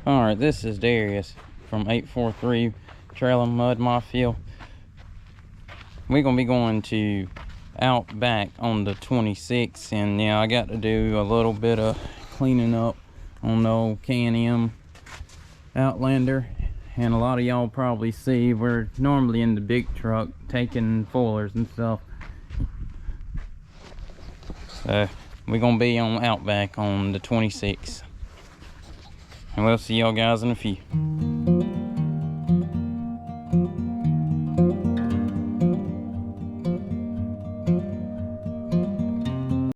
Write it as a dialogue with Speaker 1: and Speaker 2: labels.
Speaker 1: Alright, this is Darius from 843 Trail and Mud Mafia. We're going to be going to Outback on the 26th, and yeah, I got to do a little bit of cleaning up on the old Can-Am Outlander. And a lot of y'all probably see we're normally in the big truck taking foilers and stuff. So we're going to be on Outback on the 26th. And we'll see y'all guys in a few.